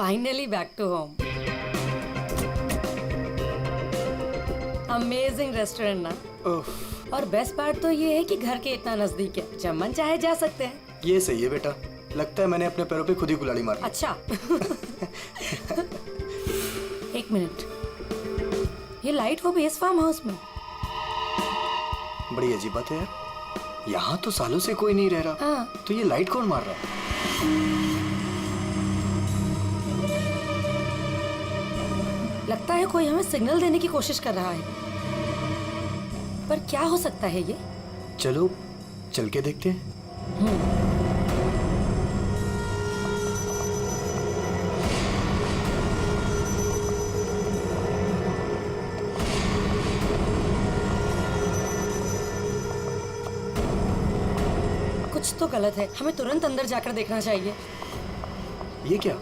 Finally back to home. Amazing restaurant ना। और best part तो ये है कि घर के इतना नजदीक है, जब मन चाहे जा सकते हैं। ये सही है बेटा, लगता है मैंने अपने पैरों पे खुद ही कुल्हाड़ी मार ली। अच्छा। एक मिनट, ये लाइट वो भी इस फार्म हाउस में? बड़ी अजीब बात है यार, यहाँ तो सालों से कोई नहीं रह रहा। हाँ। तो ये लाइट कौन मार रहा है? लगता है कोई हमें सिग्नल देने की कोशिश कर रहा है, पर क्या हो सकता है ये? चलो चल के देखते हैं। कुछ तो गलत है, हमें तुरंत अंदर जाकर देखना चाहिए। ये क्या,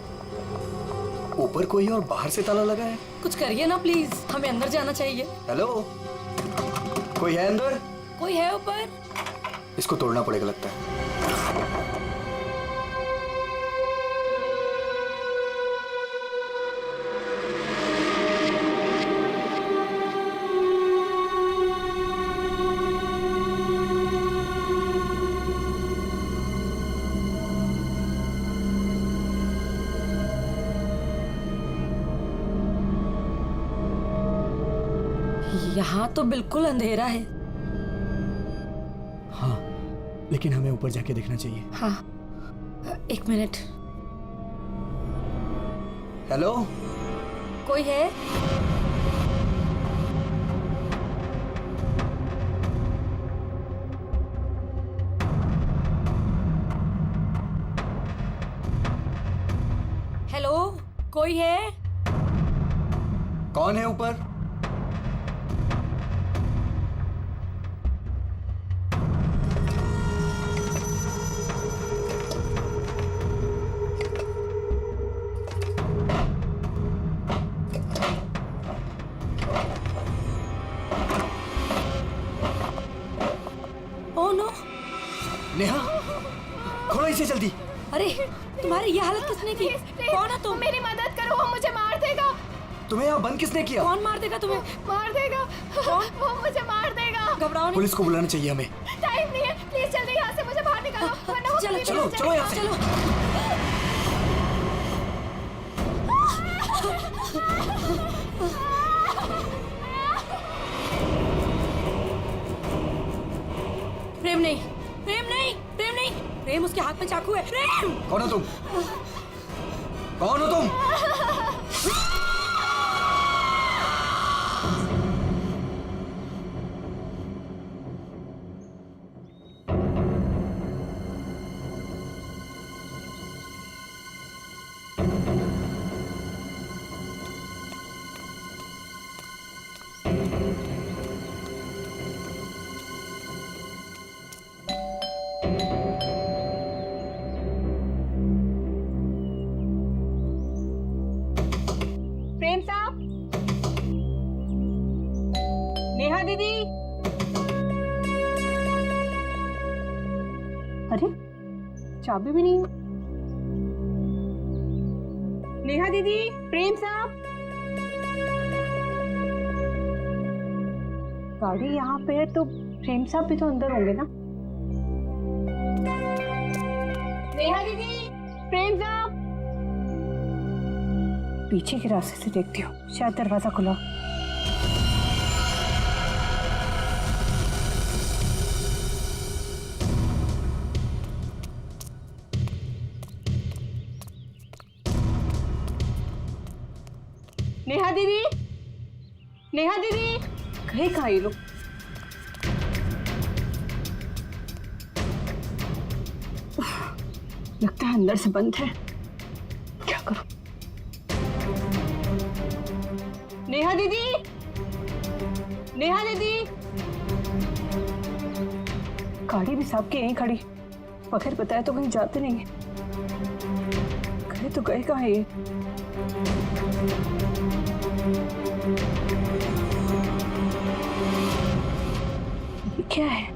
ऊपर कोई है और बाहर से ताला लगा है? कुछ करिए ना प्लीज, हमें अंदर जाना चाहिए। हेलो, कोई है अंदर? कोई है ऊपर? इसको तोड़ना पड़ेगा लगता है। यहाँ तो बिल्कुल अंधेरा है। हाँ, लेकिन हमें ऊपर जाके देखना चाहिए। हाँ, एक मिनट। हेलो, कोई है? हेलो, कोई है? कौन है ऊपर? Oh no! नेहा, खोलो इसे जल्दी। अरे, तुम्हारी ये हालत किसने की? कौन है तुम? मेरी मदद करो, वो मुझे मार देगा। तुम्हें यहाँ बंद किसने किया? कौन मार देगा तुम्हें? मार देगा। कौन? वो मुझे मार देगा। घबराओ नहीं। पुलिस को बुलाना चाहिए हमें। टाइम नहीं है, प्लीज जल्दी यहाँ से मुझे बाहर निकालो, वरना वो चलो, कभी चलो, नहीं चलो यहाँ से। चलो। प्रेम नहीं, प्रेम नहीं, प्रेम नहीं, प्रेम उसके हाथ में चाकू है। प्रेम! कौन हो तुम? कौन हो तुम? प्रेम साहब, नेहा दीदी। अरे, चाबी भी नहीं है। नेहा दीदी, प्रेम साहब। गाड़ी यहाँ पे है तो प्रेम साहब भी तो अंदर होंगे ना। नेहा दीदी, प्रेम साहब। पीछे के रास्ते से देखती हूँ, शायद दरवाजा खुला। नेहा दीदी, नेहा दीदी, गए कहाँ ये लोग? लगता है अंदर से बंद है, क्या करूं? नेहा दीदी, नेहा दीदी। गाड़ी भी साहब की यहीं खड़ी, बगैर बताए तो कहीं जाते नहीं है। गए तो गए कहाँ ये? ये क्या है?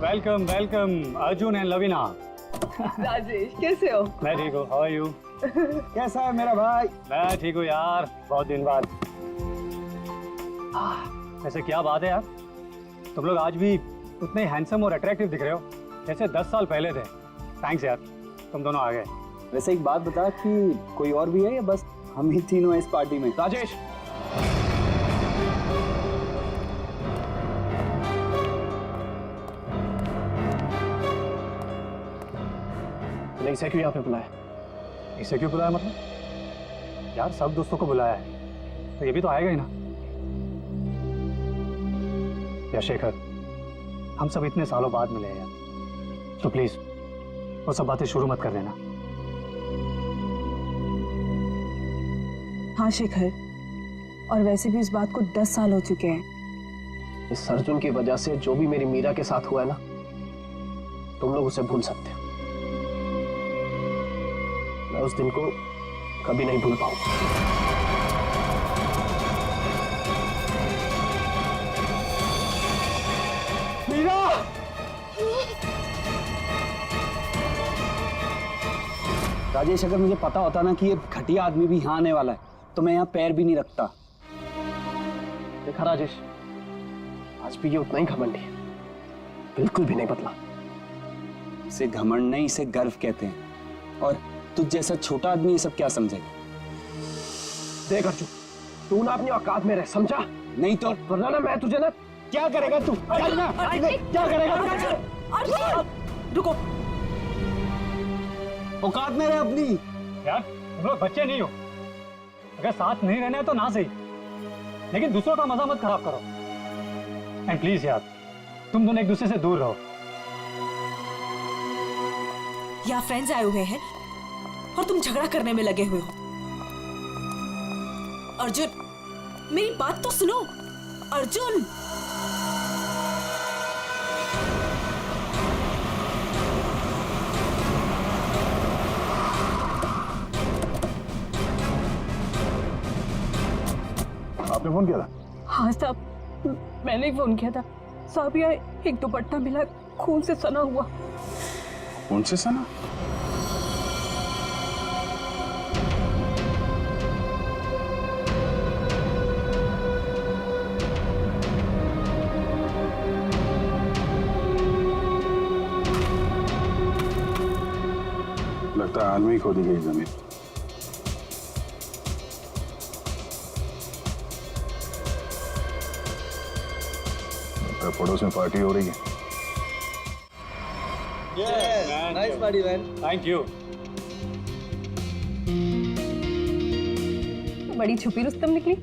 Welcome welcome Arjun and Lavina. Rajesh कैसे हो? मैं ठीक हूँ, हाउ आर यू? कैसा है मेरा भाई? मैं ठीक हूँ यार, बहुत दिन बाद। ऐसे क्या बात है यार, तुम लोग आज भी उतने हैंडसम और अट्रैक्टिव दिख रहे हो जैसे 10 साल पहले थे। थैंक्स यार, तुम दोनों आ गए। वैसे एक बात बता कि कोई और भी है या बस हम ही तीनों हैं इस पार्टी में? राजेश, इसे क्यों यहाँ पे बुलाया? इसे क्यों बुलाया मतलब? यार सब दोस्तों को बुलाया है तो ये भी तो आएगा ही ना। या शेखर, हम सब इतने सालों बाद मिले हैं यार, तो प्लीज वो सब बातें शुरू मत कर देना। हाँ शेखर, और वैसे भी इस बात को 10 साल हो चुके हैं। इस अर्जुन की वजह से जो भी मेरी मीरा के साथ हुआ है ना, तुम लोग उसे भूल सकते हो। मैं उस दिन को कभी नहीं भूल पाऊंगा। मीरा! राजेश, अगर मुझे पता होता ना कि ये घटिया आदमी भी यहाँ आने वाला है तो मैं यहाँ पैर भी नहीं रखता। देखा राजेश, आज भी ये उतना ही घमंडी है, बिल्कुल भी नहीं बदला। इसे घमंड नहीं, इसे गर्व कहते हैं। और तुझ जैसा छोटा आदमी ये सब क्या समझेगा? देख अर्जुन, तू ना अपनी औकात में रह, समझा? नहीं तो वरना ना मैं तुझे ना क्या करेगा तू? क्या करेगा तू? रुको, औकात में रह अपनी। यार तुम लोग बच्चे नहीं हो, अगर साथ नहीं रहना है तो ना सही, लेकिन दूसरों का मजा मत खराब करो। एंड प्लीज यार, तुम दोनों एक दूसरे से दूर रहो। यहाँ फ्रेंड्स आए हुए हैं और तुम झगड़ा करने में लगे हुए हो। अर्जुन, मेरी बात तो सुनो। अर्जुन, आपने फोन किया था? हाँ साहब, मैंने ही फोन किया था। साहब यहाँ एक दुपट्टा मिला, खून से सना हुआ। कौन से सना? लगता है हाल में ही खोदी गई जमीन। पड़ोस में पार्टी हो रही है। Nice party man. Thank you. बड़ी छुपी रुस्तम निकली।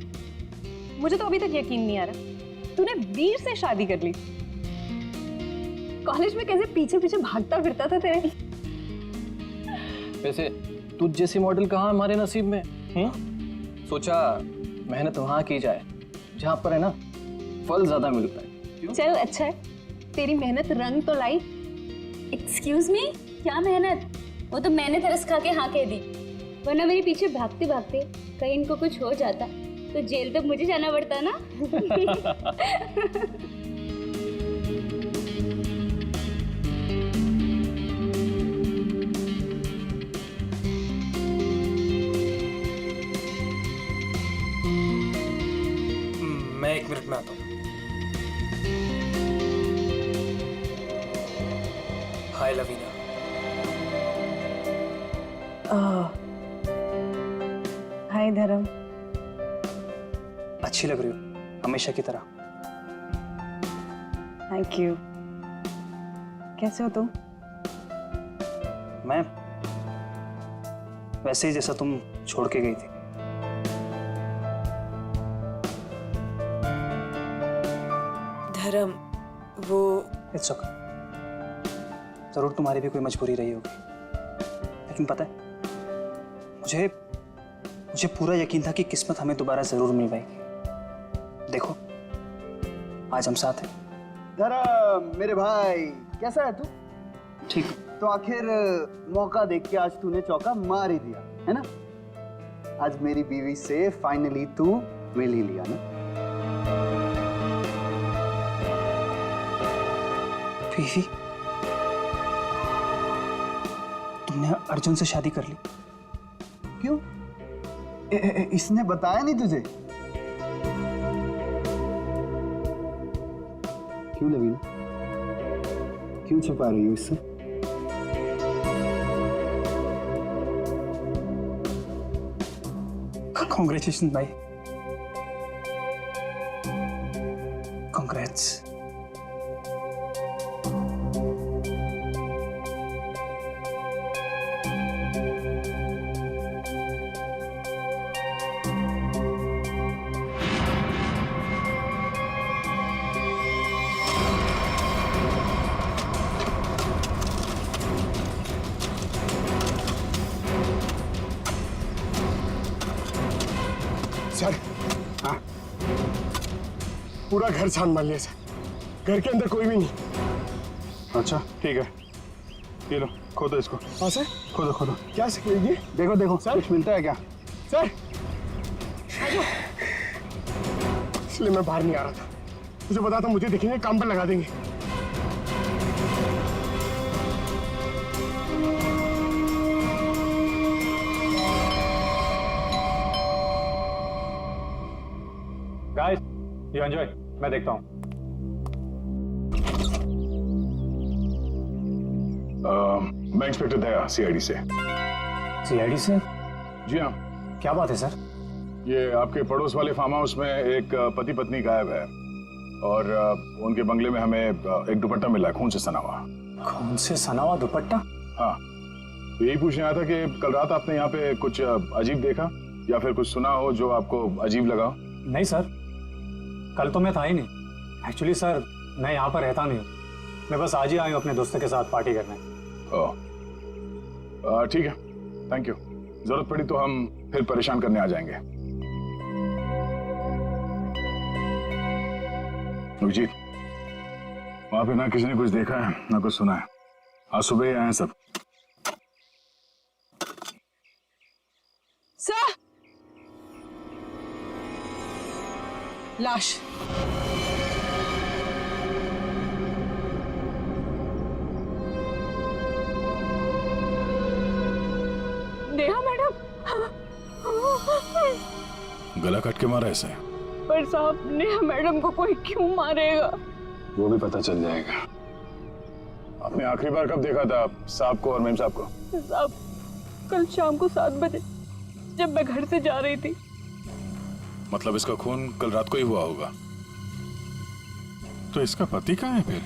मुझे तो अभी तक यकीन नहीं आ रहा तूने वीर से शादी कर ली। कॉलेज में कैसे पीछे पीछे भागता फिरता था तेरे। वैसे तुझ जैसी मॉडल कहाँ हमारे नसीब में? सोचा मेहनत वहाँ की जाए जहाँ पर है ना फल ज्यादा मिलता है। चल अच्छा है, तेरी मेहनत रंग तो लाई। एक्सक्यूज मी, क्या मेहनत? वो तो मैंने तरस खा के हाँ कह दी, वरना मेरे पीछे भागते भागते कहीं इनको कुछ हो जाता तो जेल तक मुझे जाना पड़ता ना। मैं 1 मिनट में आता हूँ। हाय लवीना। हाय धर्म। अच्छी लग रही हो हमेशा की तरह। Thank you. कैसे हो तुम? मैं वैसे ही जैसा तुम छोड़ के गई थी। धर्म, वो इट्स ओके। जरूर तुम्हारी भी कोई मजबूरी रही होगी, लेकिन पता है मुझे पूरा यकीन था कि किस्मत हमें दोबारा जरूर मिल पाएगी। देखो आज हम साथ हैं। धर्म मेरे भाई, कैसा है तू? ठीक। तो आखिर मौका देख के आज तूने चौका मार ही दिया है ना। आज मेरी बीवी से फाइनली तू मिल ही लिया ना। बीवी? तुमने अर्जुन से शादी कर ली। क्यों? इसने बताया नहीं तुझे? क्यों लवीना, क्यों छुपा रही हो इससे? कॉन्ग्रेचुलेशन भाई, कॉन्ग्रेट्स। सर, हाँ, पूरा घर छान मार लिया सर, घर के अंदर कोई भी नहीं। अच्छा ठीक है, ये लो खोदो इसको। हाँ सर, खोदो खोदो। क्या सर ये? देखो देखो सर? कुछ मिलता है क्या? सर, इसलिए मैं बाहर नहीं आ रहा था, मुझे पता था मुझे देखेंगे काम पर लगा देंगे। गाइस, यू एंजॉय, मैं देखता हूँ। मैं इंस्पेक्टर दया, सीआईडी से। सीआईडी से? जी हाँ, क्या बात है सर? ये आपके पड़ोस वाले फार्म हाउस में एक पति पत्नी गायब है और उनके बंगले में हमें एक दुपट्टा मिला है, खून से सना हुआ। खून से सना हुआ दुपट्टा? हाँ, तो यही पूछने आया था कि कल रात आपने यहाँ पे कुछ अजीब देखा या फिर कुछ सुना हो जो आपको अजीब लगा? नहीं सर, कल तो मैं था ही नहीं। एक्चुअली सर, मैं यहाँ पर रहता नहीं हूँ, मैं बस आज ही आया हूँ अपने दोस्तों के साथ पार्टी करने। ठीक है, थैंक यू। जरूरत पड़ी तो हम फिर परेशान करने आ जाएंगे। अभिजीत, वहां पे ना किसी ने कुछ देखा है ना कुछ सुना है, आज सुबह ही आए हैं सब। सर, लाश। नेहा मैडम। गला काट के मारा ऐसे? पर साहब, नेहा मैडम को कोई क्यों मारेगा? वो भी पता चल जाएगा। आपने आखिरी बार कब देखा था साहब को और मेम साहब को? साहब, कल शाम को 7 बजे जब मैं घर से जा रही थी। मतलब इसका खून कल रात को ही हुआ होगा। तो इसका पति कहाँ है फिर?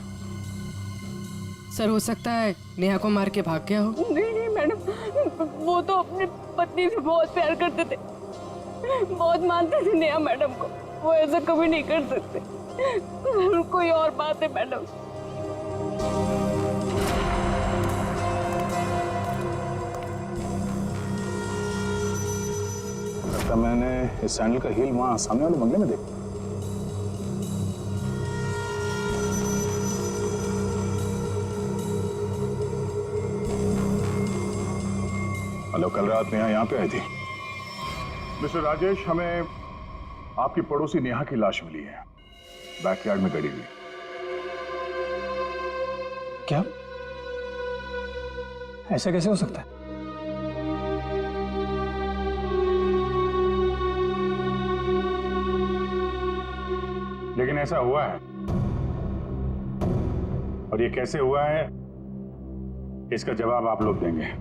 सर, हो सकता है नेहा को मार के भाग गया हो। नहीं नहीं मैडम, वो तो अपनी पत्नी से बहुत प्यार करते थे, बहुत मानते थे नेहा मैडम को। वो ऐसा कभी नहीं कर सकते। कोई और बात है मैडम। लगता मैंने इस सैंडल का हील वहां सामने वाले बंगले में देखा। हेलो, कल रात नेहा यहाँ पे आई थी। मिस्टर राजेश, हमें आपकी पड़ोसी नेहा की लाश मिली है, बैकयार्ड में गड़ी हुई। क्या? ऐसा कैसे हो सकता है? लेकिन ऐसा हुआ है, और ये कैसे हुआ है इसका जवाब आप लोग देंगे।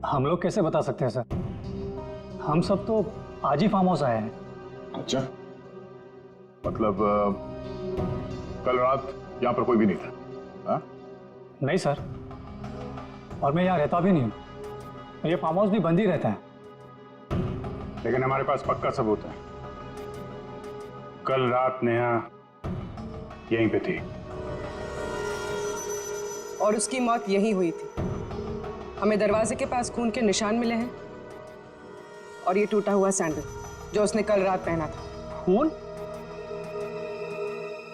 हम लोग कैसे बता सकते हैं सर? हम सब तो आज ही फार्म हाउस आए हैं। अच्छा, मतलब कल रात यहाँ पर कोई भी नहीं था? हाँ? नहीं सर, और मैं यहाँ रहता भी नहीं हूँ। ये फार्म हाउस भी बंद ही रहता है। लेकिन हमारे पास पक्का सबूत है, कल रात नेहा यहीं पे थी और उसकी मौत यहीं हुई थी। हमें दरवाजे के पास खून के निशान मिले हैं और ये टूटा हुआ सैंडल जो उसने कल रात पहना था। खून?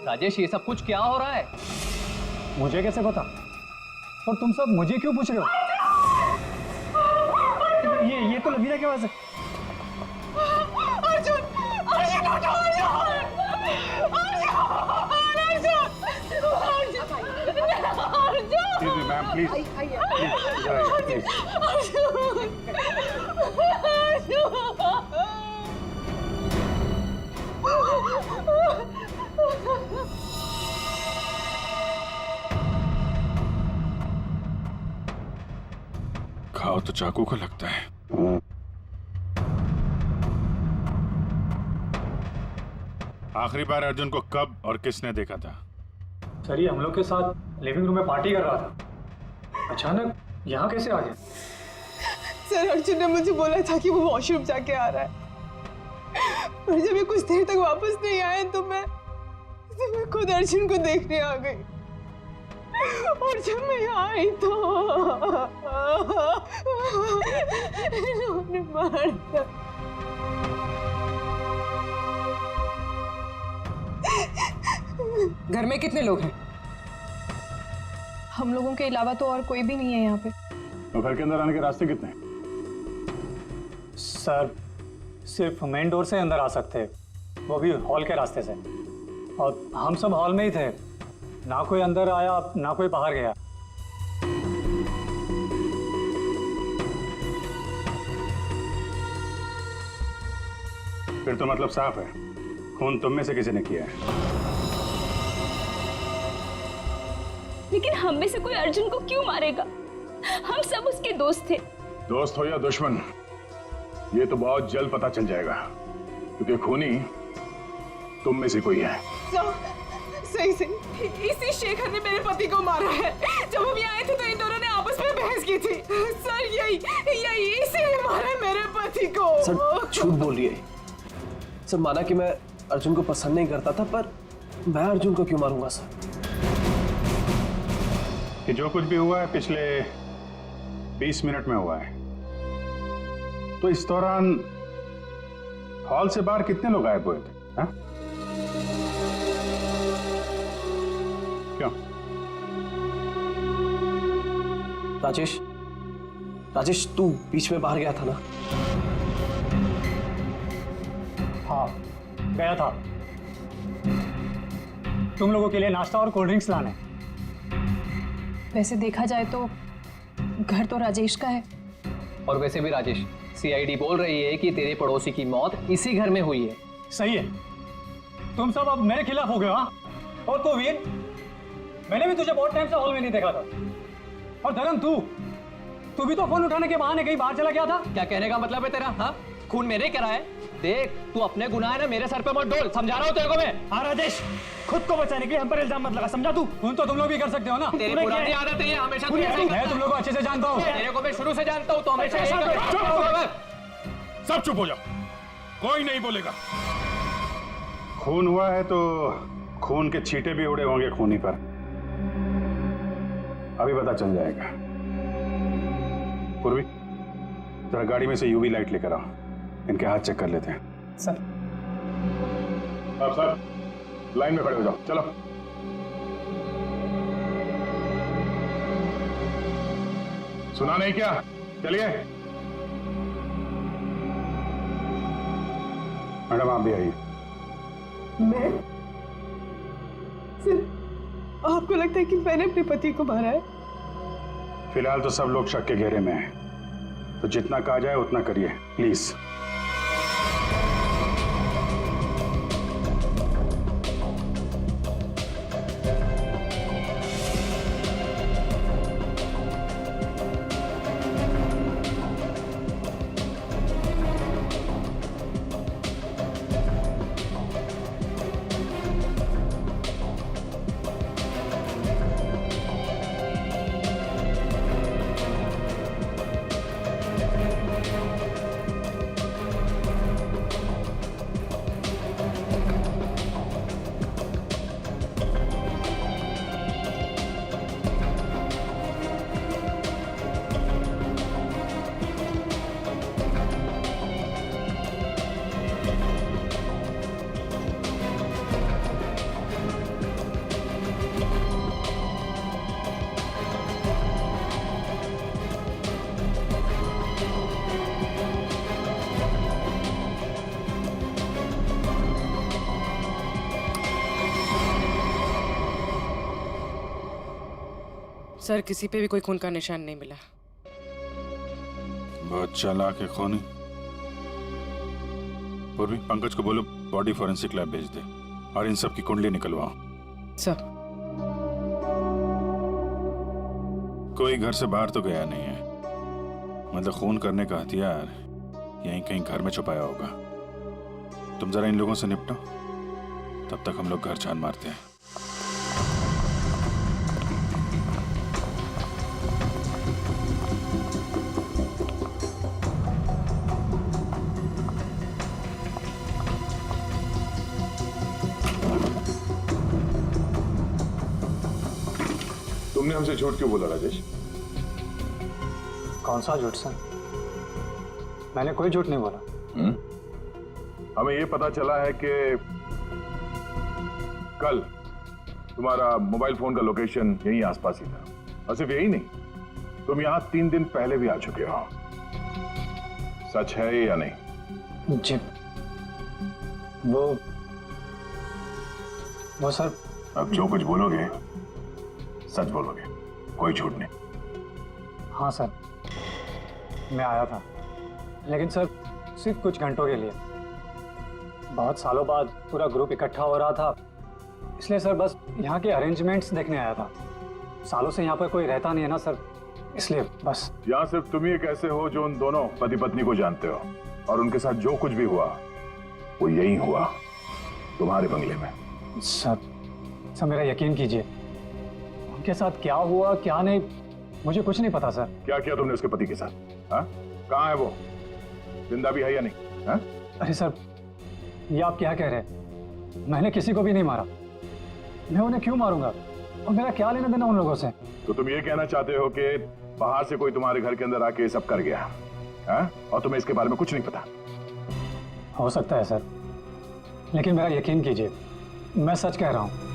राजेश, ये सब कुछ क्या हो रहा है? मुझे कैसे पता? और तुम सब मुझे क्यों पूछ रहे हो? ये तो लवीना की आवाज है। अर्जुन, अर्जुन उठो, Arjun, Arjun, Arjun, Arjun, Arjun. Excuse me, ma'am, please. Please. खाओ तो चाकू को लगता है। आखिरी बार अर्जुन को कब और किसने देखा था? सर ये हम लोग के साथ लिविंग रूम में पार्टी कर रहा था, अचानक यहाँ कैसे आ गया? सर अर्जुन ने मुझे बोला था कि वो वॉशरूम जाके आ रहा है, पर जब ये कुछ देर तक वापस नहीं आए तो मैं खुद अर्जुन को देखने आ गई। और जब मैं यहाँ आई तो इन्होंने मार दिया। घर में कितने लोग हैं? हम लोगों के अलावा तो और कोई भी नहीं है यहाँ पे। तो घर के अंदर आने के रास्ते कितने हैं? सर सिर्फ मेन डोर से अंदर आ सकते हैं, वो भी हॉल के रास्ते से, और हम सब हॉल में ही थे, ना कोई अंदर आया ना कोई बाहर गया। फिर तो मतलब साफ है, खून तुम में से किसी ने किया है। लेकिन हम में से कोई अर्जुन को क्यों मारेगा? हम सब उसके दोस्त थे। दोस्त हो या दुश्मन, ये तो बहुत जल्द पता चल जाएगा, क्योंकि खूनी तुम में से कोई है। सही से इसी शेखर ने मेरे पति को मारा है। जब हम यहाँ आए थे तो इन दोनों ने आपस में बहस की थी। सर यही इसीलिए मारा है मेरे पति को। सर झूठ बोल रही है सर। माना कि मैं अर्जुन को पसंद नहीं करता था, पर मैं अर्जुन को क्यों मारूंगा सर? कि जो कुछ भी हुआ है पिछले 20 मिनट में हुआ है, तो इस दौरान हॉल से बाहर कितने लोग गायब हुए थे? हा? क्यों? राजेश तू बीच में बाहर गया था ना? हाँ गया था, तुम लोगों के लिए नाश्ता और कोल्ड ड्रिंक्स लाने। वैसे देखा जाए तो घर तो राजेश का है। और वैसे भी राजेश, सीआईडी बोल रही है कि तेरे पड़ोसी की मौत इसी घर में हुई है। सही है, तुम सब अब मेरे खिलाफ हो गए। हाँ, और तो वीर, मैंने भी तुझे बहुत टाइम से हॉल में नहीं देखा था। और धर्म तू भी तो फोन उठाने के बहाने कहीं बाहर चला गया था। क्या कहने का मतलब है तेरा? हाँ, खून मेरे करा है। देख, तू अपने गुनाह है ना मेरे सर पे मत डोल, समझा रहा हूँ तेरे को मैं। हाँ राजेश, खुद को बचाने के लिए हम पर इल्जाम मत लगा, समझा तू? खून तो तुम लोग भी कर सकते हो ना। तेरी पुरानी आदत है, हमेशा तू ऐसे ही मैं तुम लोग को अच्छे से जानता हूँ। तेरे को मैं शुरू से जानता हूँ, तो हमेशा ऐसा सब चुप हो जाओ, कोई नहीं बोलेगा। खून हुआ है तो खून के छींटे भी उड़े होंगे खूनी पर, अभी पता चल जाएगा। पूर्वी, जरा गाड़ी में से यूवी लाइट लेकर आओ, इनके हाथ चेक कर लेते हैं। सर। अब सर लाइन में खड़े हो जाओ, चलो। सुना नहीं क्या? चलिए। मैडम आप भी आइए। मैं? सर आपको लगता है कि मैंने अपने पति को मारा है? फिलहाल तो सब लोग शक के घेरे में हैं, तो जितना कहा जाए उतना करिए प्लीज। सर किसी पे भी कोई खून का निशान नहीं मिला। बहुत चालाक है खूनी। पूर्वी, पंकज को बोलो बॉडी फॉरेंसिक लैब भेज दे और इन सब की कुंडली निकलवाओ। सर कोई घर से बाहर तो गया नहीं है, मतलब खून करने का हथियार यहीं कहीं घर में छुपाया होगा। तुम जरा इन लोगों से निपटो, तब तक हम लोग घर छान मारते हैं। तुमने हमसे झूठ क्यों बोला राजेश? कौन सा झूठ सर? मैंने कोई झूठ नहीं बोला। हमें ये पता चला है कि कल तुम्हारा मोबाइल फोन का लोकेशन यहीं आसपास ही था, और सिर्फ यही नहीं, तुम यहां 3 दिन पहले भी आ चुके हो। सच है या नहीं? जी वो सर, अब जो कुछ बोलोगे सच बोलोगे, कोई झूठ नहीं। हाँ सर, मैं आया था, लेकिन सर सिर्फ कुछ घंटों के लिए। बहुत सालों बाद पूरा ग्रुप इकट्ठा हो रहा था, इसलिए सर बस यहाँ के अरेंजमेंट्स देखने आया था। सालों से यहाँ पर कोई रहता नहीं है ना सर, इसलिए बस। यहाँ सिर्फ तुम ही एक ऐसे हो जो उन दोनों पति पत्नी को जानते हो, और उनके साथ जो कुछ भी हुआ वो यही हुआ, तुम्हारे बंगले में। सर मेरा यकीन कीजिए, उनके साथ क्या हुआ क्या नहीं मुझे कुछ नहीं पता सर। क्या किया तुमने उसके पति के साथ? हाँ, कहाँ है वो? जिंदा भी है या नहीं? हाँ? अरे सर, ये आप क्या कह रहे हैं? मैंने किसी को भी नहीं मारा। मैं उन्हें क्यों मारूंगा, और मेरा क्या लेना देना उन लोगों से? तो तुम ये कहना चाहते हो कि बाहर से कोई तुम्हारे घर के अंदर आके सब कर गया, हाँ? और तुम्हें इसके बारे में कुछ नहीं पता? हो सकता है सर, लेकिन मेरा यकीन कीजिए, मैं सच कह रहा हूं।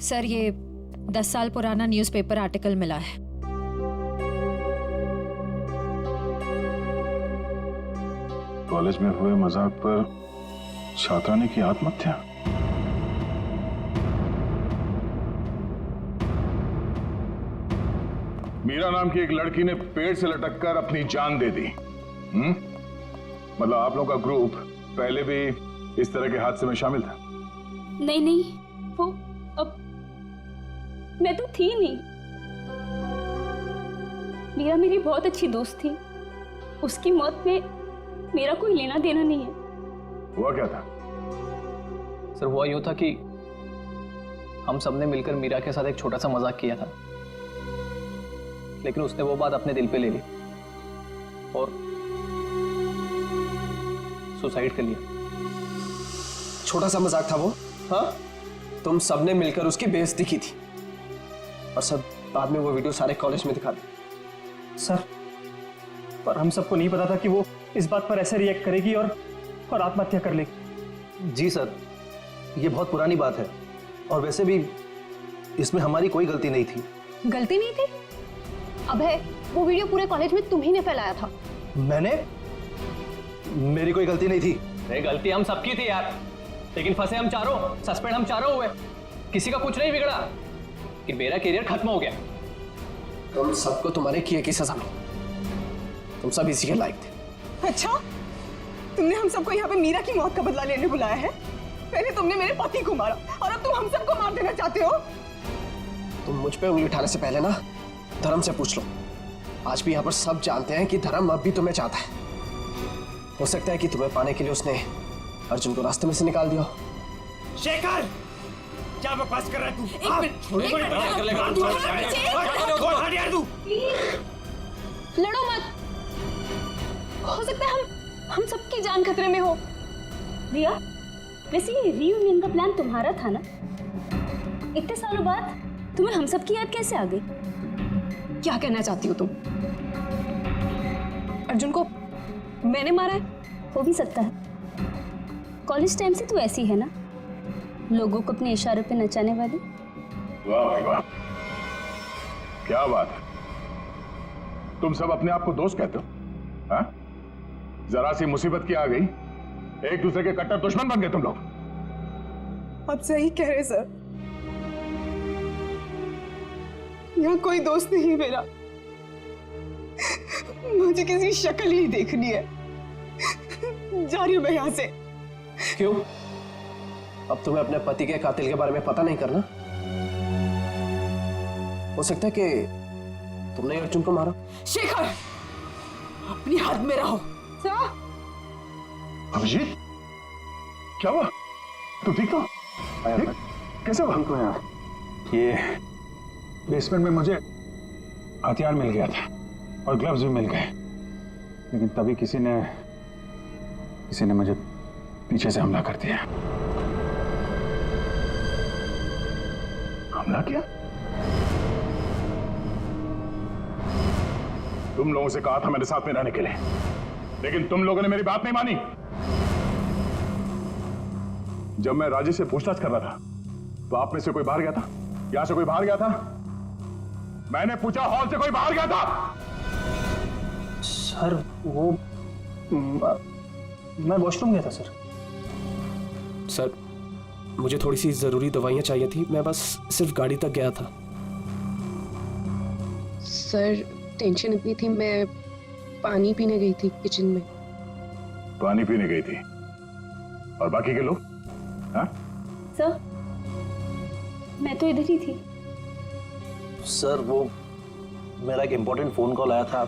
सर ये 10 साल पुराना न्यूज़पेपर आर्टिकल मिला है। कॉलेज में हुए मजाक पर छात्रा ने की आत्महत्या। मीरा नाम की एक लड़की ने पेड़ से लटक कर अपनी जान दे दी। मतलब आप लोगों का ग्रुप पहले भी इस तरह के हादसे में शामिल था? नहीं, वो अब मैं तो थी नहीं। मीरा मेरी बहुत अच्छी दोस्त थी, उसकी मौत में मेरा कोई लेना देना नहीं है। हुआ क्या था? सर हुआ यूं था कि हम सबने मिलकर मीरा के साथ एक छोटा सा मजाक किया था, लेकिन उसने वो बात अपने दिल पे ले ली और सुसाइड कर लिया। छोटा सा मजाक था वो? हाँ, तुम सबने मिलकर उसकी बेइज्जती की थी, और सब बाद में वो वीडियो सारे कॉलेज में दिखा दी। सर, पर हम सबको नहीं पता था कि वो इस बात पर ऐसे रिएक्ट करेगी और आत्महत्या कर लेगी। जी सर, ये बहुत पुरानी बात है, और वैसे भी इसमें हमारी कोई गलती नहीं थी। गलती नहीं थी? अबे, वो वीडियो पूरे कॉलेज में तुम ही ने फैलाया था। मैंने? मेरी कोई गलती नहीं थी। ये गलती हम सबकी थी यार, लेकिन फंसे हम चारों, सस्पेंड हम चारों हुए। किसी का कुछ नहीं बिगड़ा, कि मेरा करियर खत्म हो गया। तुम सबको तुम्हारे किए की सजा मिली, तुम सब इसी के लायक थे। अच्छा, तुमने हम सबको यहाँ पे मीरा की मौत का बदला लेने बुलाया है? पहले तुमने मेरे पति को मारा, और अब तुम हम सबको मार देना चाहते हो? तुम मुझ पे उंगली उठाने से पहले ना धर्म से पूछ लो। आज भी यहाँ पर सब जानते हैं कि धर्म अब भी तुम्हें चाहता है। हो सकता है कि तुम्हें पाने के लिए उसने अर्जुन को रास्ते में से निकाल दिया। शेखर, क्या बकवास कर रहा है तू? एक मिनट, लड़ो मत, हो सकता है हम सबकी जान खतरे में हो। रिया, वैसे ये रीयूनियन का प्लान तुम्हारा था ना? इतने सालों बाद तुम्हें हम सब की याद कैसे आ गई? क्या कहना चाहती हो तुम? अर्जुन को मैंने मारा है? हो भी सकता है। कॉलेज टाइम से तू ऐसी है ना, लोगों को अपने इशारों पे नचाने वाली। वाह भाई वाह, क्या बात है। तुम सब अपने आप को दोस्त कहते हो? हाँ? जरा सी मुसीबत की आ गई, एक दूसरे के कट्टर दुश्मन बन गए तुम लोग। आप सही कह रहे सर, यहाँ कोई दोस्त नहीं मेरा, मुझे किसी शक्ल ही देखनी है। जा रही हूं मैं यहाँ से। क्यों? अब तुम्हें अपने पति के कातिल के बारे में पता नहीं करना? हो सकता है कि तुमने अर्जुन को मारा। शेखर, अपनी हद में रहो। अभिजीत, क्या हुआ? तू ठीक तो? कैसे हुआ? को यार, ये बेसमेंट में मुझे हथियार मिल गया था और ग्लव्स भी मिल गए, लेकिन तभी किसी ने मुझे पीछे से हमला कर दिया। हमला किया? तुम लोगों से कहा था मेरे साथ में रहने के लिए, लेकिन तुम लोगों ने मेरी बात नहीं मानी। जब मैं राजेश से पूछताछ कर रहा था तो आप में से कोई बाहर गया था? यहां से कोई बाहर गया था? मैंने पूछा, हॉल से कोई बाहर गया था? सर वो मैं वॉशरूम गया था सर। सर मुझे थोड़ी सी जरूरी दवाइयां चाहिए थी, मैं बस सिर्फ गाड़ी तक गया था। सर टेंशन इतनी थी, मैं पानी पीने गई थी किचन में। पानी पीने गई थी? और बाकी के लोग? हाँ? सर मैं तो इधर ही थी। सर वो मेरा एक इम्पोर्टेंट फोन कॉल आया था,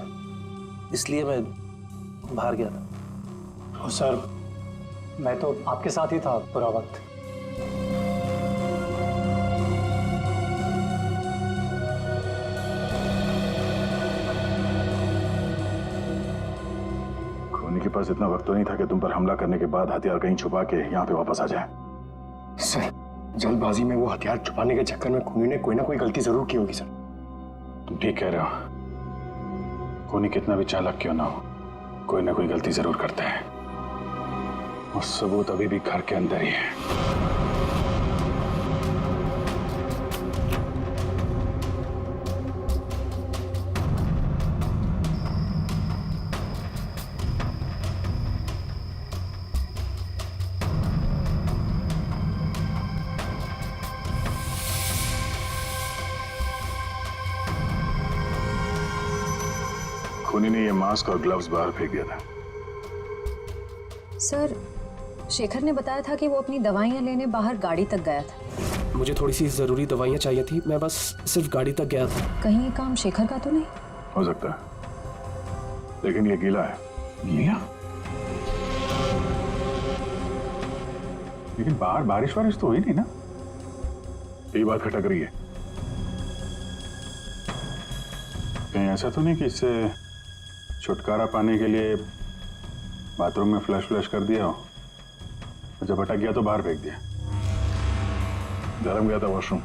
इसलिए मैं बाहर गया था। सर मैं तो आपके साथ ही था पूरा वक्त। खोनी के पास इतना वक्त तो नहीं था कि तुम पर हमला करने के बाद हथियार कहीं छुपा के यहाँ पे वापस आ जाए। सर जल्दबाजी में वो हथियार छुपाने के चक्कर में खूनी ने कोई ना कोई गलती जरूर की होगी सर। तुम ठीक कह रहे हो, खूनी कितना भी चालाक क्यों ना हो, कोई ना कोई गलती जरूर करता है, और सबूत अभी भी घर के अंदर ही है। खूनी ने ये मास्क और ग्लव्स बाहर फेंक दिया था। सर शेखर ने बताया था कि वो अपनी दवाइयां लेने बाहर गाड़ी तक गया था। मुझे थोड़ी सी जरूरी दवाइयां चाहिए थी, मैं बस सिर्फ गाड़ी तक गया था। कहीं ये काम शेखर का तो नहीं? हो सकता है, लेकिन ये गीला है। गीला? लेकिन बाहर बारिश वारिश तो हुई नहीं ना? यही बात खटक रही है। कहीं ऐसा तो नहीं कि इससे छुटकारा पाने के लिए बाथरूम में फ्लश कर दिया हो, और जब अटक गया तो बाहर फेंक दिया? धर्म गया था वॉशरूम।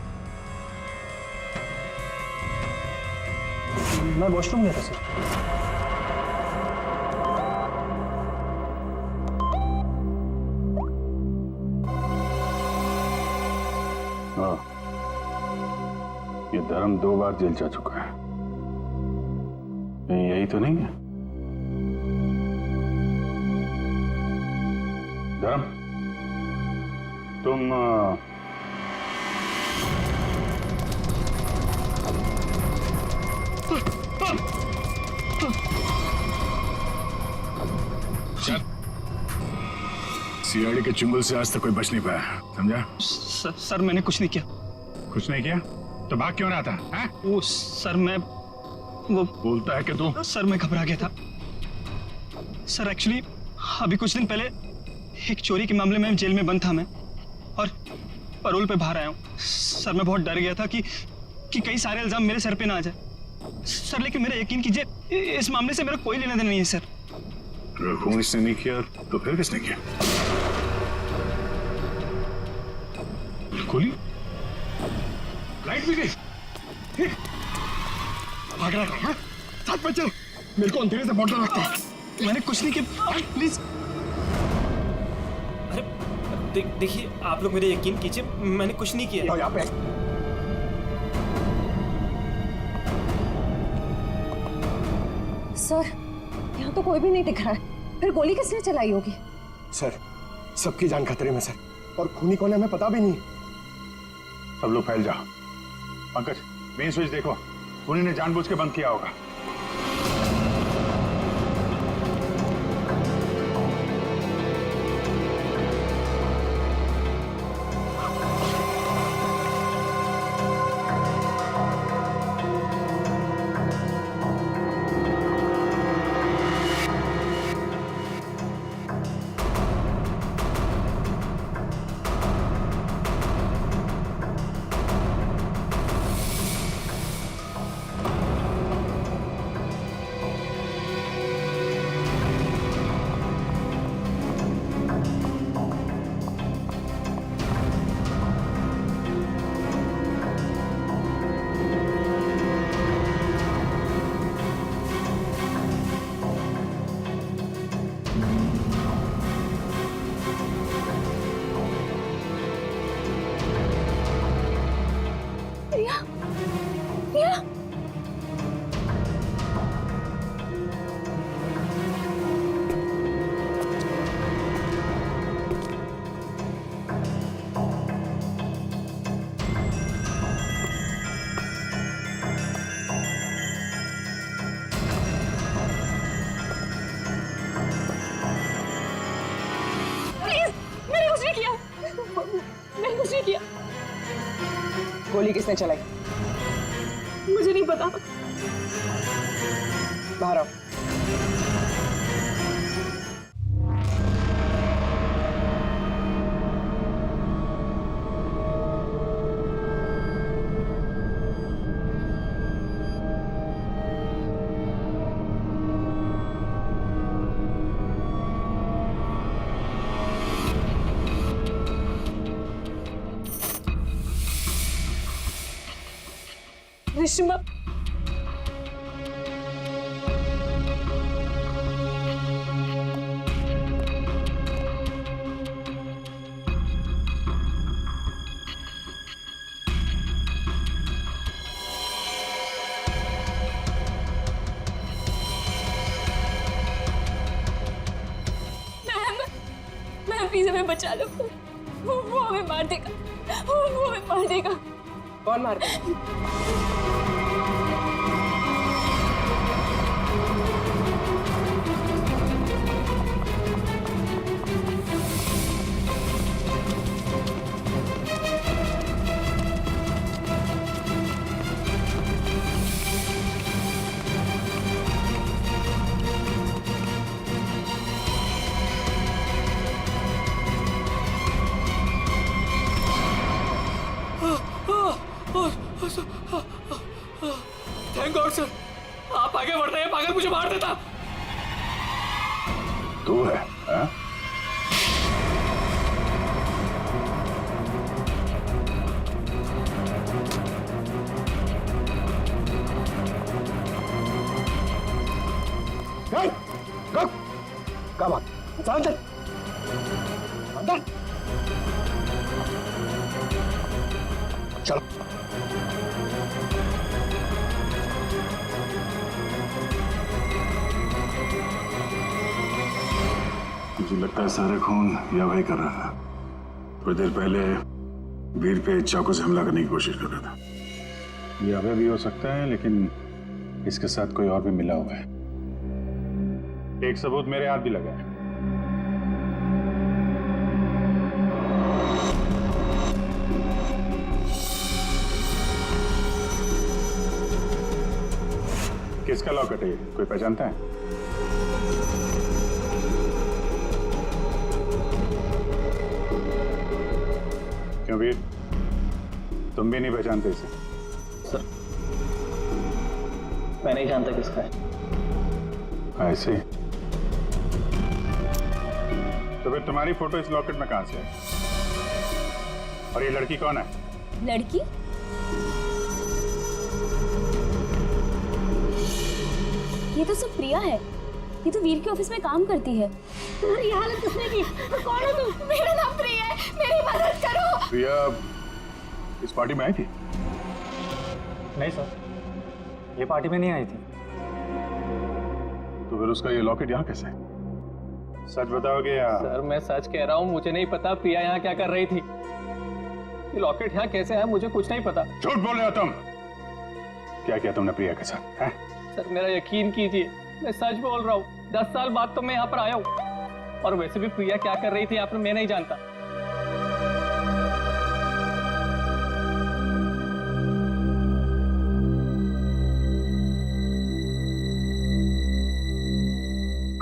मैं वॉशरूम गया था सर। हाँ, ये धर्म 2 बार जेल जा चुका है, यही तो नहीं है? धर्म, तुम सीआईडी के चुंगल से आज तक कोई बच नहीं पाया, समझा? सर मैंने कुछ नहीं किया। कुछ नहीं किया तो भाग क्यों रहा था? हैं? वो सर मैं वो बोलता है कि तू? सर मैं घबरा गया था सर। एक्चुअली अभी कुछ दिन पहले एक चोरी के मामले में जेल में बंद था मैं, और परोल पे बाहर आया हूँ। सर मैं बहुत डर गया था कि कई सारे इल्जाम मेरे सर पे ना आ जाए। सर लेकिन मेरा यकीन कीजिए, इस मामले से मेरा कोई लेना देना नहीं है सर। अगर खून इसने नहीं किया तो फिर किसने किया? खोली, लाइट भी गई। भाग रहा है, साथ में चल। मेरे को अंधेरे से बॉटल रखता है। मैंने कुछ नहीं किया, प्लीज। अरे देखिए, आप लोग मेरे यकीन कीजिए, मैंने कुछ नहीं किया। यहाँ पे सर, यहाँ तो कोई भी नहीं दिख रहा है, फिर गोली किसने चलाई होगी? सर, सबकी जान खतरे में सर, और खूनी कौन है हमें पता भी नहीं। सब लोग फैल जाओ। पंकज, मेन स्विच देखो, खूनी ने जानबूझ के बंद किया होगा। गोली किसने चलाई? मुझे नहीं पता। बाहर आओ। रेशमा, मैम प्लीज हमें बचा लो। वो हमें मार देगा, वो हमें मार देगा। कौन मार देगा? थैंक गॉड सर, आप आगे बढ़ रहे हैं, पागल मुझे मार देता। तू है, हाँ? क्या बात? अंदर अंदर चलो। मुझे लगता है सारा खून या भाई कर रहा था। थोड़ी देर पहले वीर पे चाकू से हमला करने की कोशिश कर रहा था। ये अभय भी हो सकता है, लेकिन इसके साथ कोई और भी मिला हुआ है। एक सबूत मेरे हाथ भी लगा है। किसका लॉकेट है ये? कोई पहचानता है? क्यों वीर, तुम भी नहीं पहचानते इसे? सर, मैं नहीं जानता किसका है। ऐसे तो फिर तुम्हारी फोटो इस लॉकेट में कहां से है? और ये लड़की कौन है? लड़की? ये तो सब प्रिया है। ये तो वीर के ऑफिस में काम करती है। तुम्हारी हालत किसने की? कौन हो तुम? मेरा नाम प्रिया है, मेरी मदद करो। प्रिया इस पार्टी में आई थी? नहीं सर, ये पार्टी में नहीं आई थी। तो फिर उसका ये लॉकेट यहाँ कैसे? सच बताओगे या? सर मैं सच कह रहा हूँ, मुझे नहीं पता प्रिया यहाँ क्या कर रही थी। ये लॉकेट यहाँ कैसे है मुझे कुछ नहीं पता। झूठ बोल रहे हो तुम। क्या किया तुमने प्रिया के साथ? हैं? सर मेरा यकीन कीजिए, मैं सच बोल रहा हूँ। 10 साल बाद तो मैं यहाँ पर आया हूँ, और वैसे भी प्रिया क्या कर रही थी यहाँ पर मैं नहीं जानता।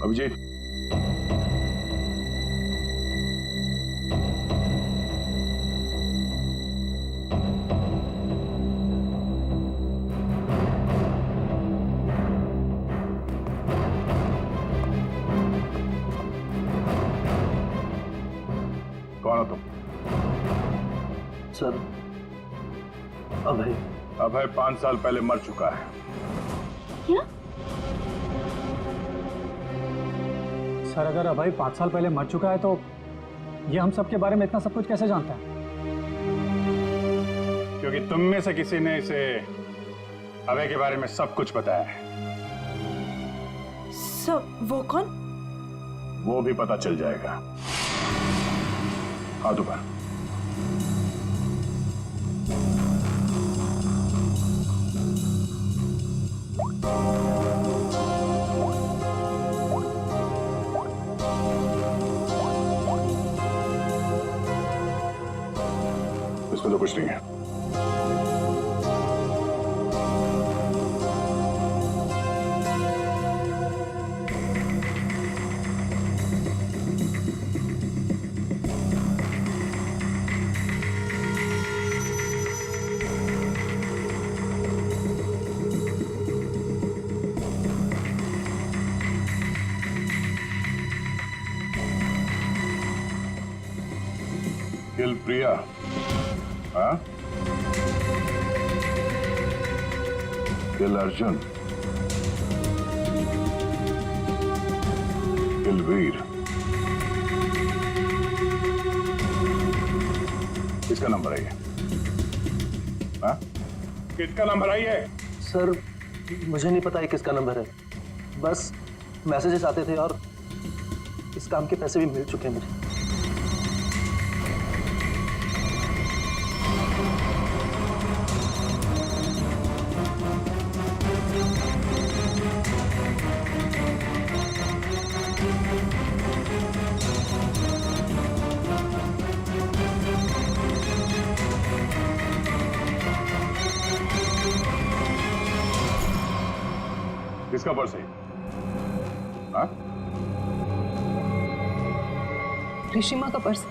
अभिजीत, कौन हो तुम? सर अभय। अभय 5 साल पहले मर चुका है। क्या? सर अगर अभय 5 साल पहले मर चुका है तो ये हम सब के बारे में इतना सब कुछ कैसे जानता है? क्योंकि तुम में से किसी ने इसे अभय के बारे में सब कुछ बताया है। सर वो कौन? वो भी पता चल जाएगा। हाथ ऊपर। इसमें तो कुछ नहीं है। किल प्रिया, हाँ? किल अर्जुन, किल वीर। किसका नंबर है ये? हाँ? किसका नंबर है ये? सर मुझे नहीं पता ये किसका नंबर है, बस मैसेजेस आते थे और इस काम के पैसे भी मिल चुके हैं मुझे। किसका पर्स है? हाँ? ऋषिमा का पर्स।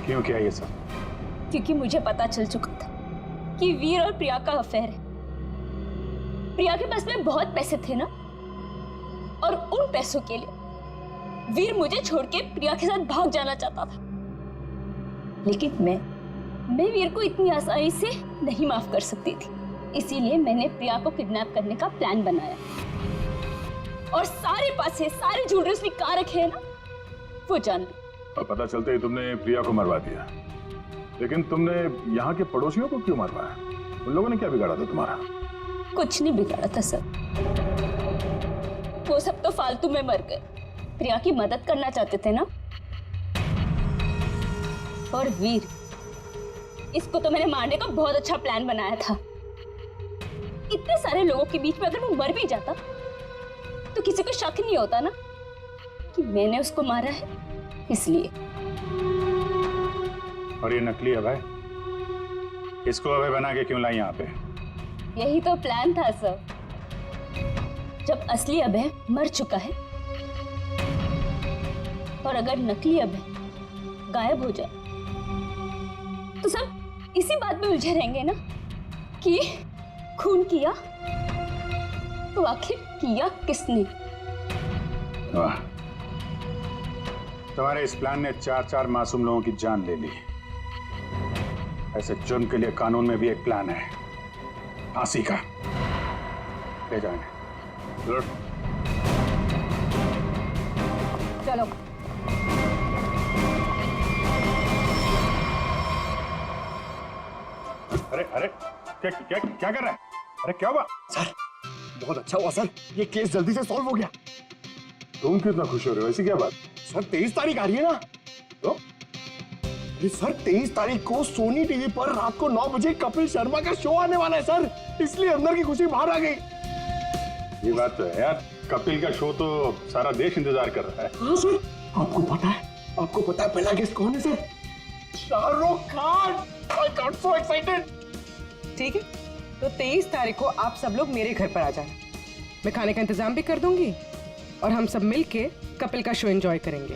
क्यों किया ये सब? क्योंकि मुझे पता चल चुका था कि वीर और प्रिया का अफेयर है। प्रिया के पास में बहुत पैसे थे ना, और उन पैसों के लिए वीर मुझे छोड़ के प्रिया के साथ भाग जाना चाहता था। लेकिन मैं वीर को इतनी आसानी से नहीं माफ कर सकती थी, इसीलिए मैंने प्रिया को किडनैप करने का प्लान बनाया। और सारे पैसे, सारे ज्वेलरी उसने कहाँ रखे हैं ना, वो जान ली। और पता चलते ही तुमने प्रिया को मरवा दिया। लेकिन तुमने यहाँ के पड़ोसियों को क्यों मरवाया? उन लोगों ने क्या बिगाड़ा था तुम्हारा? कुछ नहीं बिगाड़ा था सर, वो सब तो फालतू में मर गए। प्रिया की मदद करना चाहते थे ना। और वीर, इसको तो मैंने मारने का बहुत अच्छा प्लान बनाया था। इतने सारे लोगों के बीच में अगर वो मर भी जाता तो किसी को शक नहीं होता ना कि मैंने उसको मारा है, इसलिए। और ये नकली अभय, इसको अभय बना के क्यों लाई यहाँ पे? यही तो प्लान था सर। जब असली अभय मर चुका है और अगर नकली अभय गायब हो जाए तो सब इसी बात में उलझे रहेंगे ना कि खून किया तो आखिर किया किसने? वाह, तुम्हारे इस प्लान ने 4 मासूम लोगों की जान ले ली। ऐसे जुर्म के लिए कानून में भी एक प्लान है, फांसी का। ले जाओ इन्हें। चलो। अरे अरे क्या क्या क्या कर रहा है? अरे क्या हुआ? सर बहुत अच्छा हुआ सर, ये केस जल्दी से सॉल्व हो गया। तुम कितना खुश हो रहे हो? ऐसी क्या बात? सर 23 तारीख आ रही है ना, तो अरे सर 23 तारीख को सोनी टीवी पर रात को 9 बजे कपिल शर्मा का शो आने वाला है सर, इसलिए अंदर की खुशी बाहर आ गई। ये बात तो है यार, कपिल का शो तो सारा देश इंतजार कर रहा है। हाँ सर, आपको पता है पहला गेस्ट कौन है sir? Shahrukh Khan. I got so excited। ठीक है, तो 23 तारीख को आप सब लोग मेरे घर पर आ जाना। मैं खाने का इंतजाम भी कर दूंगी और हम सब मिलके कपिल का शो एंजॉय करेंगे।